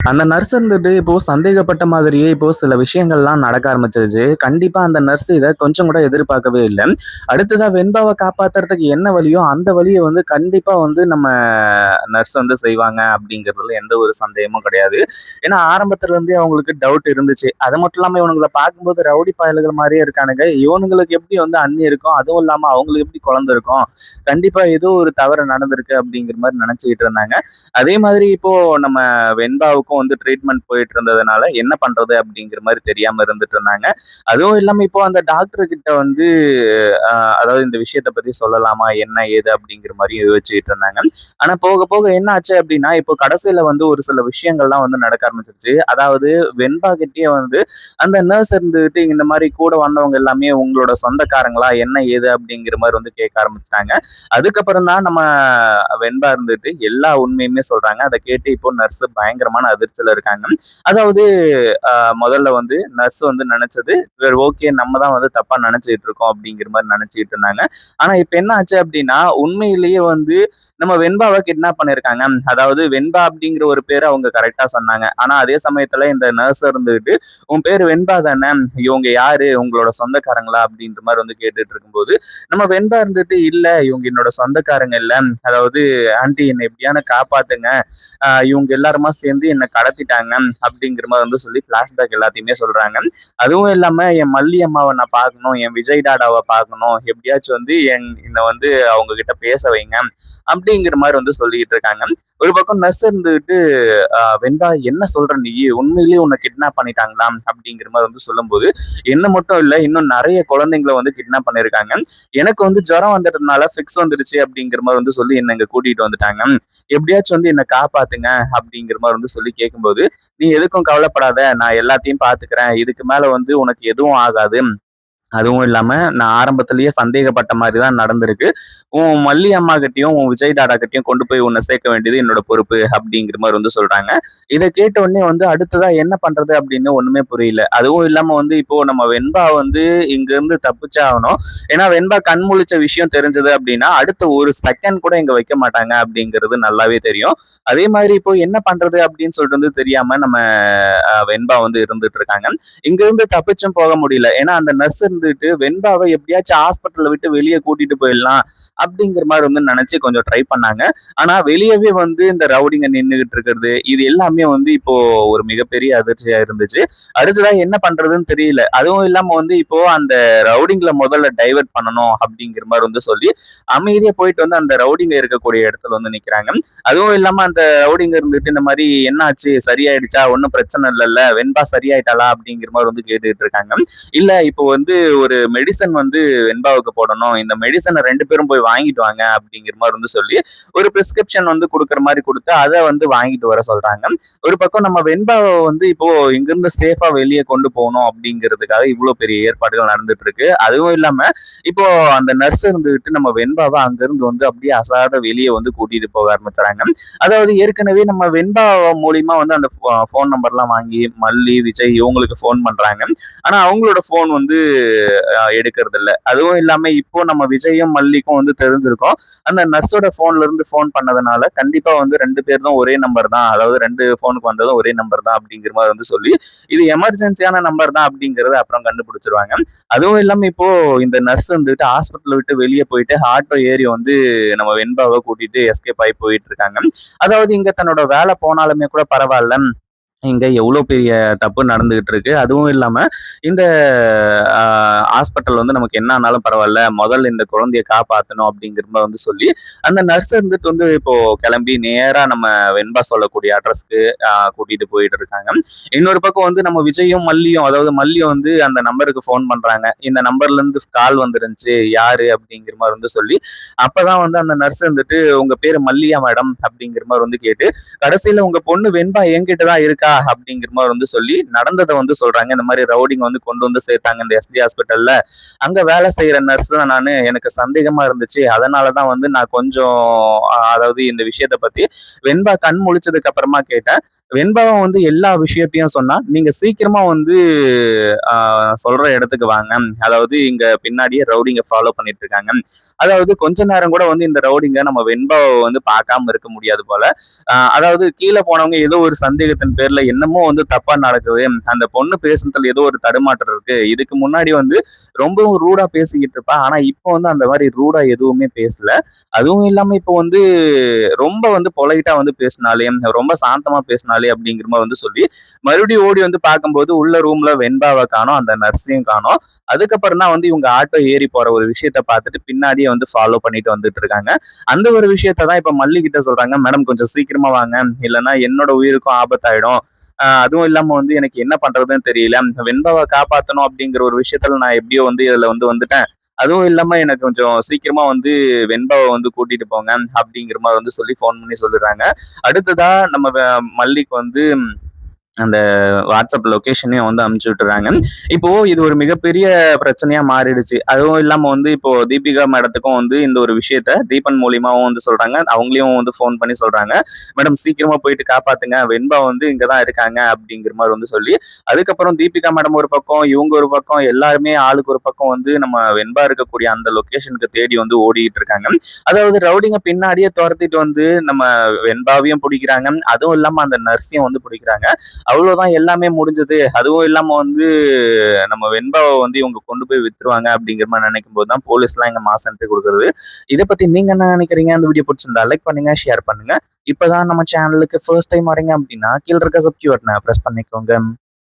அந்த நர்ஸ் இருந்துட்டு இப்போ சந்தேகப்பட்ட மாதிரியே இப்போ சில விஷயங்கள்லாம் நடக்க ஆரம்பிச்சிருச்சு. கண்டிப்பா அந்த நர்ஸ் இத கொஞ்சம் கூட எதிர்பார்க்கவே இல்ல. அடுத்ததா வெண்பாவ காப்பாத்துறதுக்கு என்ன வழியோ, அந்த வழிய வந்து கண்டிப்பா வந்து நம்ம நர்ஸ் வந்து செய்வாங்க அப்படிங்கிறதுல எந்த ஒரு சந்தேகமும் கிடையாது. ஏன்னா ஆரம்பத்துல இருந்தே அவங்களுக்கு டவுட் இருந்துச்சு. அது மட்டும் இல்லாம இவனுங்கள பார்க்கும்போது ரவுடி பயலுகள் மாரியே இருக்கானுங்க. இவனுங்களுக்கு எப்படி வந்து அண்ணி இருக்கும்? அதுவும் இல்லாம அவங்களுக்கு எப்படி குழந்தை இருக்கும்? கண்டிப்பா ஏதோ ஒரு தவறு நடந்திருக்கு அப்படிங்கிற மாரி நினைச்சுக்கிட்டு இருந்தாங்க. அதே மாதிரி இப்போ நம்ம வெண்பாவுக்கும் வந்து ட்ரீட்மெண்ட் போயிட்டு இருந்ததுனால என்ன பண்றது அப்படிங்கிற மாதிரி தெரியாம இருந்துட்டு இருந்தாங்க. அதுவும் இல்லாம இப்போ அந்த டாக்டர் கிட்ட வந்து அதாவது இந்த விஷயத்த பத்தி சொல்லலாமா என்ன ஏது அப்படிங்கிற மாதிரி யோசிச்சுட்டு இருந்தாங்க. ஆனா போக போக என்ன ஆச்சு அப்படின்னா இப்போ கடைசியில வந்து ஒரு சில விஷயங்கள்லாம் வந்து நடக்க ஆரம்பிச்சிருச்சு. அதாவது வெண்பா கிட்டயே வந்து அந்த நர்ஸ் இருந்துகிட்டு இந்த மாதிரி கூட வந்தவங்க எல்லாமே உங்களோட சொந்தக்காரங்களா என்ன ஏது அப்படிங்கிற மாதிரி வந்து கேட்க ஆரம்பிச்சிட்டாங்க. அதுக்கப்புறம் தான் நம்ம வெண்பா இருந்துட்டு எல்லா உண்மையுமே சொல்றாங்க. அதை கேட்டு இப்போ நர்ஸ் பயங்கரமான அதிர்ச்சியில இருக்காங்க. அதாவது முதல்ல வந்து நர்ஸ் வந்து நினைச்சது ஓகே நம்ம தான் வந்து தப்பா நினைச்சிட்டு இருக்கோம் அப்படிங்கிற மாதிரி நினைச்சிட்டு இருந்தாங்க. ஆனா இப்ப என்ன ஆச்சு அப்படின்னா உண்மையிலேயே வந்து நம்ம வெண்பாவை கிட்னாப் பண்ணிருக்காங்க. அதாவது வெண்பா அப்படிங்கிற ஒரு பேரை அவங்க கரெக்டா சொன்னாங்க. ஆனா அதே சமயத்துல இந்த நர்ஸ் இருந்துகிட்டு உன் பேர் வெண்பா தானே, இவங்க யாரு உங்களோட சொந்தக்காரங்களா அப்படின்ற மாதிரி வந்து கேட்டுட்டு இருக்கும்போது நம்ம வெண்பா இருந்துட்டு இல்ல இவங்க என்னோட சொந்தக்காரங்க இல்ல, அதாவது ஆன்ட்டி என்னை எப்படியான காப்பாத்துங்க, இவங்க எல்லாருமா சேர்ந்து என்னை கடத்திட்டாங்க அப்படிங்கிற மாதிரி வந்து சொல்லி பிளாஷ்பேக் எல்லாத்தையுமே சொல்றாங்க. அதுவும் இல்லாம என் மல்லி அம்மாவை நான் பார்க்கணும், என் விஜய் டாடாவை பார்க்கணும், எப்படியாச்சும் வந்து என்னை வந்து அவங்க கிட்ட பேச வைங்க அப்படிங்கிற மாதிரி வந்து சொல்லிட்டு இருக்காங்க. ஒரு பக்கம் நர்ஸ் இருந்துட்டு வெண்பா என்ன சொல்ற நீ, உண்மையிலேயே உன்னை கிட்னாப் பண்ணிட்டாங்களா அப்படிங்கிற மாதிரி வந்து சொல்லும்போது என்ன மட்டும் இல்ல இன்னும் நிறைய குழந்தைங்களை வந்து கிட்னாப் பண்ணிருக்காங்க. எனக்கு வந்து ஜுரம் வந்துட்டதுனால ஃபிக்ஸ் வந்துருச்சு அப்படிங்கிற மாதிரி வந்து சொல்லி என்ன இங்க கூட்டிட்டு வந்துட்டாங்க. எப்படியாச்சும் வந்து என்ன காப்பாத்துங்க அப்படிங்கிற மாதிரி வந்து சொல்லி கேட்கும்போது நீ எதுக்கும் கவலைப்படாத, நான் எல்லாத்தையும் பாத்துக்கிறேன், இதுக்கு மேல வந்து உனக்கு எதுவும் ஆகாது, அதுவும் இல்லாம நான் ஆரம்பத்திலேயே சந்தேகப்பட்ட மாதிரி தான் நடந்திருக்கு, உன் மல்லி அம்மா கிட்டயும் உன் விஜய் டாடா கிட்டயும் கொண்டு போய் உன்னை சேர்க்க வேண்டியது என்னோட பொறுப்பு அப்படிங்கிற மாதிரி வந்து சொல்றாங்க. இதை கேட்ட உடனே வந்து அடுத்ததா என்ன பண்றது அப்படின்னு ஒண்ணுமே புரியல. அதுவும் இல்லாம வந்து இப்போ நம்ம வெண்பா வந்து இங்க இருந்து தப்பிச்சாகணும். ஏன்னா வெண்பா கண் முழிச்ச விஷயம் தெரிஞ்சது அப்படின்னா அடுத்த ஒரு செகண்ட் கூட இங்க வைக்க மாட்டாங்க அப்படிங்கிறது நல்லாவே தெரியும். அதே மாதிரி இப்போ என்ன பண்றது அப்படின்னு சொல்லிட்டு வந்து தெரியாம நம்ம வெண்பா வந்து இருந்துட்டு இருக்காங்க. இங்க இருந்து தப்பிச்சும் போக முடியல. ஏன்னா அந்த நர்ஸ் இருந்துட்டு வெண்பாவை எப்படியாச்சும் ஹாஸ்பிட்டலை விட்டு வெளியே கூட்டிட்டு போயிடலாம் அப்படிங்கிற மாதிரி வந்து நினைச்சு கொஞ்சம் ட்ரை பண்ணாங்க. ஆனா வெளியவே வந்து இந்த ரவுடிங்க நின்றுகிட்டு இருக்கிறது இது எல்லாமே வந்து இப்போ ஒரு மிகப்பெரிய அதிர்ச்சியா இருந்துச்சு. அடுத்ததா என்ன பண்றதுன்னு தெரியல. அதுவும் இல்லாம வந்து இப்போ அந்த ரவுடிங்களை முதல்ல டைவர்ட் பண்ணணும் அப்படிங்கிற மாதிரி வந்து சொல்லி அமைதியா போயிட்டு வந்து அந்த ரவுடிங்க இருக்கக்கூடிய இடத்துல வந்து நிக்கிறாங்க. அதுவும் இல்லாம அந்த ரவுடிங்க இருந்துட்டு இந்த மாதிரி என்ன ஆச்சு சரியாயிடுச்சா ஒன்னும் பிரச்சனை இல்லைல்ல வெண்பா சரியாயிட்டாளா அப்படிங்கிற மாதிரி வந்து கேட்டுட்டு இருக்காங்க. இல்ல இப்போ வந்து ஒரு மெடிசன் வந்து வெண்பாவுக்கு போடணும், இந்த மெடிசனை 2 பேரும் போய் வாங்கிட்டு வாங்க அப்படிங்கிற மாதிரி வந்து சொல்லி ஒரு பிரிஸ்கிரிப்ஷன் வந்து கொடுக்குற மாதிரி கொடுத்து அதை வந்து வாங்கிட்டு வர சொல்றாங்க. ஒரு பக்கம் நம்ம வெண்பாவை வந்து இப்போ இங்கிருந்து சேஃபா வெளியே கொண்டு போகணும் அப்படிங்கிறதுக்காக இவ்வளவு பெரிய ஏற்பாடுகள் நடந்துட்டு இருக்கு. அதுவும் இல்லாம இப்போ அந்த நர்ஸ் இருந்துகிட்டு நம்ம வெண்பாவை அங்கிருந்து வந்து அப்படியே அசாத வெளியே வந்து கூட்டிட்டு போக ஆரம்பிச்சுறாங்க. அதாவது ஏற்கனவே நம்ம வெண்பா மூலியமா வந்து அந்த போன் நம்பர்லாம் வாங்கி மல்லி விஜய் இவங்களுக்கு போன் பண்றாங்க. ஆனா அவங்களோட போன் வந்து எடுக்கிறது இல்ல. அதுவும் இல்லாம இப்போ நம்ம விஜயும் மல்லிக்கும் வந்து தெரிஞ்சிருக்கும் அந்த நர்ஸோட போன்ல இருந்து போன் பண்ணதுனால கண்டிப்பா வந்து 2 பேர் தான் ஒரே நம்பர் தான், அதாவது 2 போனுக்கு வந்ததும் ஒரே நம்பர் தான் அப்படிங்கிற மாதிரி வந்து சொல்லி இது எமர்ஜென்சியான நம்பர் தான் அப்படிங்கறத அப்புறம் கண்டுபிடிச்சிருவாங்க. அதுவும் இல்லாம இப்போ இந்த நர்ஸ் வந்துட்டு ஹாஸ்பிட்டல் விட்டு வெளியே போயிட்டு ஆட்டோ ஏறி வந்து நம்ம வெண்பாவை கூட்டிட்டு எஸ்கேப் ஆகி போயிட்டு இருக்காங்க. அதாவது இங்க தன்னோட வேலை போனாலுமே கூட பரவாயில்ல, இங்க எவ்வளவு பெரிய தப்பு நடந்துகிட்டு இருக்கு. அதுவும் இல்லாம இந்த ஹாஸ்பிட்டல் வந்து நமக்கு என்ன ஆனாலும் பரவாயில்ல, முதல்ல இந்த குழந்தைய காப்பாத்தணும் அப்படிங்கிற மாதிரி வந்து சொல்லி அந்த நர்ஸ் இருந்துட்டு வந்து இப்போ கிளம்பி நேரா நம்ம வெண்பா சொல்லக்கூடிய அட்ரஸ்க்கு கூட்டிட்டு போயிட்டு இருக்காங்க. இன்னொரு பக்கம் வந்து நம்ம விஜயும் மல்லியும், அதாவது மல்லியும் வந்து அந்த நம்பருக்கு போன் பண்றாங்க. இந்த நம்பர்ல இருந்து கால் வந்துருந்துச்சு யாரு அப்படிங்கிற மாதிரி வந்து சொல்லி அப்பதான் வந்து அந்த நர்ஸ் வந்துட்டு உங்க பேரு மல்லியா மேடம் அப்படிங்கிற மாதிரி வந்து கேட்டு கடைசியில உங்க பொண்ணு வெண்பா என்கிட்ட தான் இருக்கா இருக்கா அப்படிங்கிற மாதிரி வந்து சொல்லி நடந்ததை வந்து சொல்றாங்க. இந்த மாதிரி ரவுடிங்க வந்து கொண்டு வந்து சேர்த்தாங்க இந்த எஸ்ஜி ஹாஸ்பிட்டல்ல. அங்க வேலை செய்யற நர்ஸ் தான் நானு. எனக்கு சந்தேகமா இருந்துச்சு. அதனாலதான் வந்து நான் கொஞ்சம் அதாவது இந்த விஷயத்த பத்தி வெண்பா கண் முழிச்சதுக்கு அப்புறமா கேட்டேன். வெண்பாவும் வந்து எல்லா விஷயத்தையும் சொன்னா. நீங்க சீக்கிரமா வந்து சொல்ற இடத்துக்கு வாங்க. அதாவது இங்க பின்னாடியே ரவுடிங்க ஃபாலோ பண்ணிட்டு இருக்காங்க. அதாவது கொஞ்ச நேரம் கூட வந்து இந்த ரவுடிங்க நம்ம வெண்பாவை வந்து பார்க்காம இருக்க முடியாது போல. அதாவது கீழே போனவங்க ஏதோ ஒரு சந்தேகத்தின் பேர்ல என்னமோ வந்து தப்பா நடக்குது. அந்த பொண்ணு பேசுனதுல ஏதோ ஒரு தடுமாற்றம் இருக்கு. இதுக்கு முன்னாடி வந்து ரொம்பவும் ரூடா பேசிக்கிட்டு இருப்பா. ஆனா இப்போ வந்து அந்த மாதிரி ரூடா எதுவுமே பேசல. அதுவும் இல்லாம இப்போ வந்து ரொம்ப வந்து பொலைட்டா வந்து பேசினாலே, ரொம்ப சாந்தமா பேசினாலே அப்படிங்கிற மாதிரி வந்து சொல்லி மறுபடியும் ஓடி வந்து பார்க்கும்போது உள்ள ரூம்ல வெண்பாவை காணோம், அந்த நர்ஸையும் காணோம். அதுக்கப்புறம் தான் வந்து இவங்க ஆட்டோ ஏறி போற ஒரு விஷயத்த பார்த்துட்டு பின்னாடியே வந்து ஃபாலோ பண்ணிட்டு வந்துட்டு இருக்காங்க. அந்த ஒரு விஷயத்த தான் இப்ப மல்லி கிட்ட சொல்றாங்க. மேடம் கொஞ்சம் சீக்கிரமா வாங்க, இல்லைன்னா என்னோட உயிருக்கும் ஆபத்தாயிடும். அதுவும் இல்லாம வந்து எனக்கு என்ன பண்றதுன்னு தெரியல. வெண்பாவை காப்பாத்தணும் அப்படிங்கிற ஒரு விஷயத்துல நான் எப்படியோ வந்து இதுல வந்து வந்துட்டேன். அதுவும் இல்லாம எனக்கு கொஞ்சம் சீக்கிரமா வந்து வெண்பாவை வந்து கூட்டிட்டு போங்க அப்படிங்கிற மாதிரி வந்து சொல்லி ஃபோன் பண்ணி சொல்லிடுறாங்க. அடுத்ததா நம்ம மல்லிக்கு வந்து அந்த வாட்ஸ்அப் லொகேஷனையும் வந்து அனுப்பிச்சு விட்டுறாங்க. இப்போ இது ஒரு மிகப்பெரிய பிரச்சனையா மாறிடுச்சு. அதுவும் இல்லாம வந்து இப்போ தீபிகா மேடத்துக்கும் வந்து இந்த ஒரு விஷயத்த தீபன் மூலியமாவும் வந்து சொல்றாங்க. அவங்களையும் வந்து ஃபோன் பண்ணி சொல்றாங்க. மேடம் சீக்கிரமா போயிட்டு காப்பாத்துங்க. வெண்பா வந்து இங்கதான் இருக்காங்க அப்படிங்கிற மாதிரி வந்து சொல்லி, அதுக்கப்புறம் தீபிகா மேடம் ஒரு பக்கம், இவங்க ஒரு பக்கம், எல்லாருமே ஆளுக்கு ஒரு பக்கம் வந்து நம்ம வெண்பா இருக்கக்கூடிய அந்த லொகேஷனுக்கு தேடி வந்து ஓடிட்டு இருக்காங்க. அதாவது ரவுடிங்க பின்னாடியே துரத்திட்டு வந்து நம்ம வெண்பாவையும் பிடிக்கிறாங்க. அதுவும் இல்லாம அந்த நர்ஸையும் வந்து பிடிக்கிறாங்க. அவ்வளவுதான் எல்லாமே முடிஞ்சது. அதுவும் இல்லாம வந்து நம்ம வெண்பாவை வந்து இவங்க கொண்டு போய் வித்துருவாங்க அப்படிங்கிற மாதிரி நினைக்கும் போது தான் போலீஸ்லாம் இங்க மாஸ் என்ட்ரி கொடுக்குறது. இதை பத்தி நீங்க என்ன நினைக்கிறீங்க? இந்த வீடியோ பிடிச்சிருந்தா லைக் பண்ணுங்க, ஷேர் பண்ணுங்க. இப்பதான் நம்ம சேனலுக்கு ஃபர்ஸ்ட் டைம் வரீங்க அப்படின்னா கீழ இருக்க சப்ஸ்கிரைப் பட்டனை பிரஸ் பண்ணிக்கோங்க.